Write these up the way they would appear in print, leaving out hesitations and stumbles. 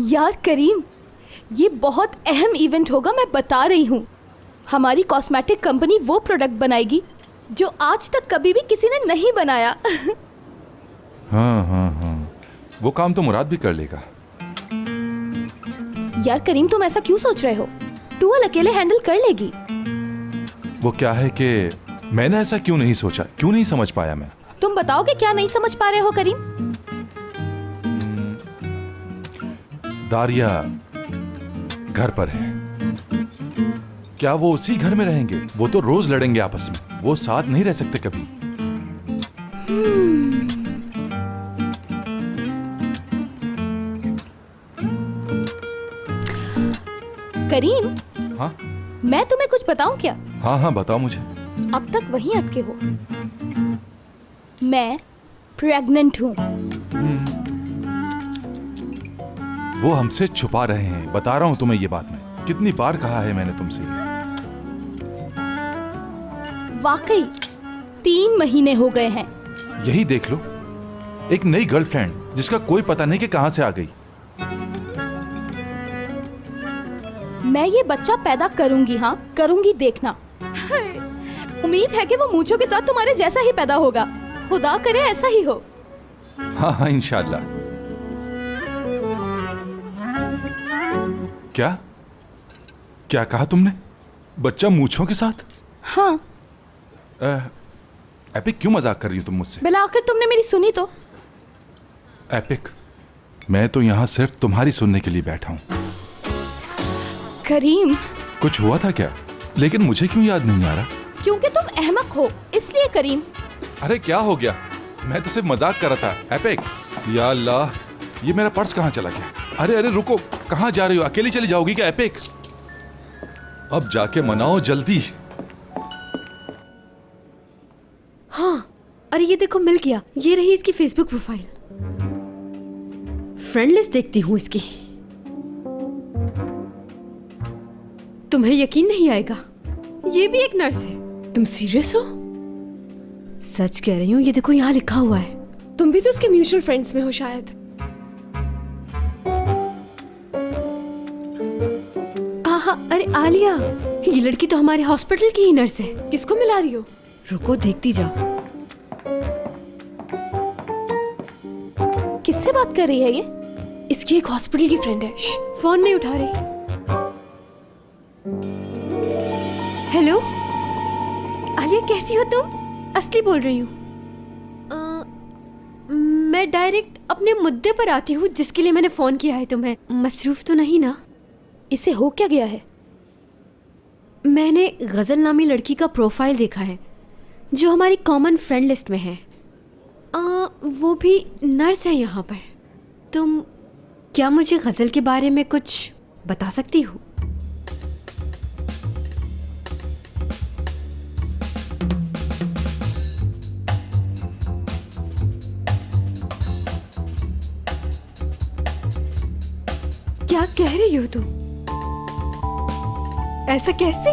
यार करीम, ये बहुत अहम इवेंट होगा, मैं बता रही हूँ। हमारी कॉस्मेटिक कंपनी वो प्रोडक्ट बनाएगी जो आज तक कभी भी किसी ने नहीं बनाया। हाँ, वो काम तो मुराद भी कर लेगा। यार करीम, तुम ऐसा क्यों सोच रहे हो? टूअल अकेले हैंडल कर लेगी। वो क्या है कि मैंने ऐसा क्यों नहीं सोचा, क्यों नहीं समझ पाया मैं। तुम बताओगे क्या नहीं समझ पा रहे हो करीम? दारिया घर पर है, क्या वो उसी घर में रहेंगे? वो तो रोज लड़ेंगे आपस में, वो साथ नहीं रह सकते कभी। करीम, हाँ मैं तुम्हें कुछ बताऊं क्या? हाँ बताओ मुझे। अब तक वहीं अटके हो। मैं प्रेग्नेंट हूँ। वो हमसे छुपा रहे हैं, बता रहा हूं तुम्हें ये बात। मैं कितनी बार कहा है मैंने तुमसे। वाकई 3 महीने हो गए हैं। यही देख लो, एक नई गर्लफ्रेंड जिसका कोई पता नहीं कि कहां से आ गई। मैं ये बच्चा पैदा करूंगी, हाँ करूंगी, देखना। उम्मीद है कि वो मूंछों के साथ तुम्हारे जैसा ही पैदा होगा। खुदा करे ऐसा ही हो। हाँ इंशाल्लाह। क्या क्या कहा तुमने? बच्चा मूंछों के साथ? हाँ। एपिक, क्यों मजाक कर रही हो तुम मुझसे? बिला आखिर तुमने मेरी सुनी तो? एपिक, मैं तो यहाँ सिर्फ तुम्हारी सुनने के लिए बैठा हूँ। करीम, कुछ हुआ था क्या? लेकिन मुझे क्यों याद नहीं आ रहा? क्योंकि तुम अहमक हो इसलिए करीम। अरे क्या हो गया? मैं तो सिर्फ मजाक कर रहा था। एपिक, या अल्लाह, ये मेरा पर्स कहाँ चला गया? अरे अरे रुको, कहाँ जा रही हो? अकेली चली जाओगी क्या एपिक? अब जाके मनाओ जल्दी। हाँ, अरे ये देखो मिल गया। ये रही इसकी फेसबुक प्रोफाइल। फ्रेंड लिस्ट देखती हूँ इसकी। तुम्हें यकीन नहीं आएगा, ये भी एक नर्स है। तुम सीरियस हो? सच कह रही हूँ, ये देखो यहाँ लिखा हुआ है। तुम भी तो उसके म्यूचुअल फ्रेंड्स में हो शायद। हाँ, अरे आलिया, ये लड़की तो हमारे हॉस्पिटल की ही नर्स है। किसको मिला रही हो? रुको देखती जाओ। किससे बात कर रही है ये? इसकी एक हॉस्पिटल की फ्रेंड है। फोन नहीं उठा रही। हेलो आलिया, कैसी हो तुम? असली बोल रही हूँ। मैं डायरेक्ट अपने मुद्दे पर आती हूँ जिसके लिए मैंने फोन किया है तुम्हें। मसरूफ तो नहीं ना? इसे हो क्या गया है? मैंने गजल नामी लड़की का प्रोफाइल देखा है जो हमारी कॉमन फ्रेंड लिस्ट में है। वो भी नर्स है यहाँ पर। तुम क्या मुझे गजल के बारे में कुछ बता सकती हो? क्या कह रही हो तुम? ऐसा कैसे?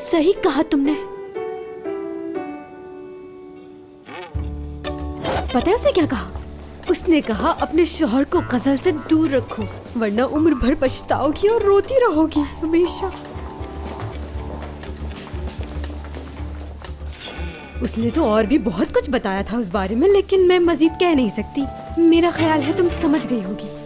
सही कहा तुमने। पता है उसने क्या कहा? उसने कहा अपने शौहर को गजल से दूर रखो वरना उम्र भर पछताओगी और रोती रहोगी हमेशा। उसने तो और भी बहुत कुछ बताया था उस बारे में, लेकिन मैं मजीद कह नहीं सकती। मेरा ख्याल है तुम समझ गई होगी।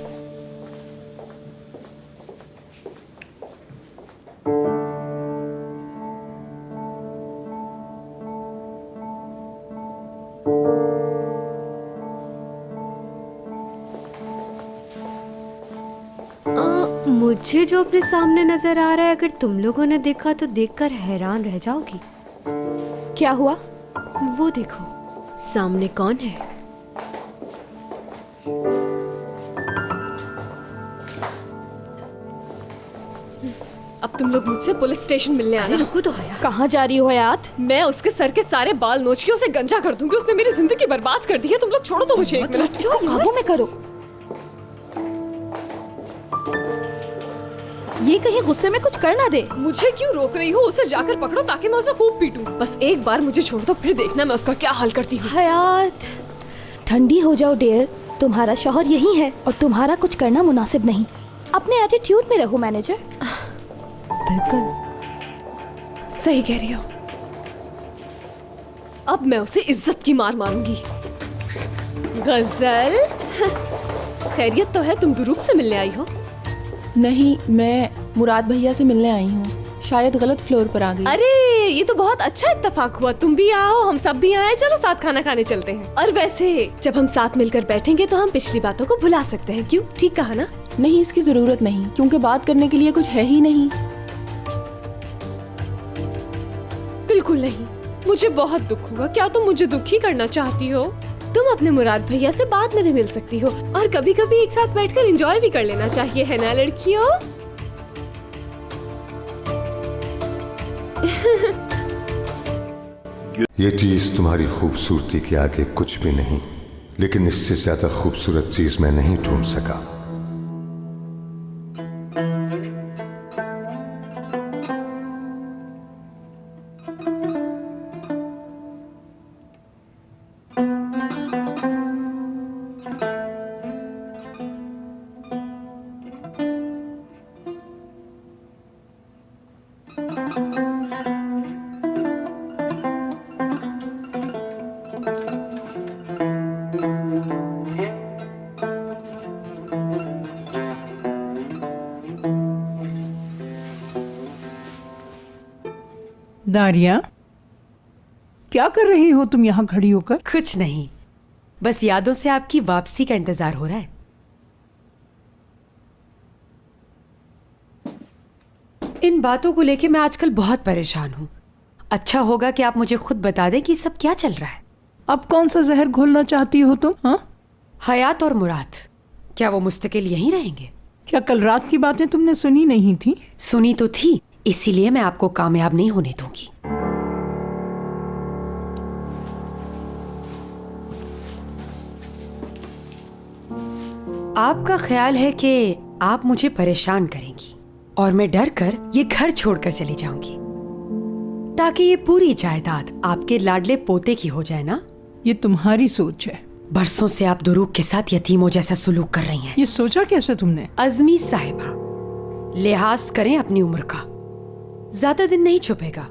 मुझे जो अपने सामने नजर आ रहा है, अगर तुम लोगों ने देखा तो देखकर हैरान रह जाओगी। क्या हुआ? वो देखो सामने कौन है। अब तुम लोग मुझसे पुलिस स्टेशन मिलने आना। रुको तो हया। कहाँ जा रही हो हयात? मैं उसके सर के सारे बाल नोच के उसे गंजा कर दूंगी। उसने मेरी जिंदगी बर्बाद कर दी है। तुम लोग छोड़ो तो मुझे एक मिनट। इसको काबू में करो। ये कहीं गुस्से में कुछ कर ना दे। मुझे क्यों रोक रही हो? उसे जाकर पकड़ो ताकि मैं उसे खूब पीटूं। बस एक बार मुझे छोड़ दो, फिर देखना मैं उसका क्या हाल करती हूँ। हयात, ठंडी हो जाओ डियर। तुम्हारा शौहर यही है और तुम्हारा कुछ करना मुनासिब नहीं। अपने एटीट्यूड में रहो मैनेजर। बिल्कुल सही कह रही हो। अब मैं उसे इज्जत की मार मारूंगी। गजल, खैरियत तो है? तुम दुरूक से मिलने आई हो? नहीं, मैं मुराद भैया से मिलने आई हूँ। शायद गलत फ्लोर पर आ गई। अरे ये तो बहुत अच्छा इत्तेफाक हुआ, तुम भी आओ हम सब भी आए। चलो साथ खाना खाने चलते हैं। और वैसे जब हम साथ मिलकर बैठेंगे तो हम पिछली बातों को भुला सकते हैं। क्यों, ठीक कहा ना? नहीं, इसकी जरूरत नहीं, क्योंकि बात करने के लिए कुछ है ही नहीं। बिल्कुल नहीं, मुझे बहुत दुख होगा। क्या तुम मुझे दुखी करना चाहती हो? तुम अपने मुराद भैया से बाद में भी मिल सकती हो और कभी कभी एक साथ बैठकर एंजॉय भी कर लेना चाहिए, है ना लड़कियों? ये चीज तुम्हारी खूबसूरती के आगे कुछ भी नहीं, लेकिन इससे ज्यादा खूबसूरत चीज मैं नहीं ढूंढ सका। दारिया, क्या कर रही हो तुम यहाँ खड़ी होकर? कुछ नहीं, बस यादों से आपकी वापसी का इंतजार हो रहा है। इन बातों को लेके मैं आजकल बहुत परेशान हूँ। अच्छा होगा कि आप मुझे खुद बता दें कि सब क्या चल रहा है। अब कौन सा जहर घोलना चाहती हो तुम? हाँ, हयात और मुराद, क्या वो मुस्तकिल यहीं रहेंगे? क्या कल रात की बातें तुमने सुनी नहीं थी? सुनी तो थी, इसीलिए मैं आपको कामयाब नहीं होने दूंगी। आपका ख्याल है कि आप मुझे परेशान करेंगी और मैं डर कर ये घर छोड़कर चली जाऊंगी ताकि ये पूरी जायदाद आपके लाडले पोते की हो जाए ना? ये तुम्हारी सोच है। बरसों से आप दुरूक के साथ यतीमों जैसा सुलूक कर रही हैं। ये सोचा कैसे तुमने? अजमी साहिबा, लिहाज करें अपनी उम्र का, ज्यादा दिन नहीं छुपेगा।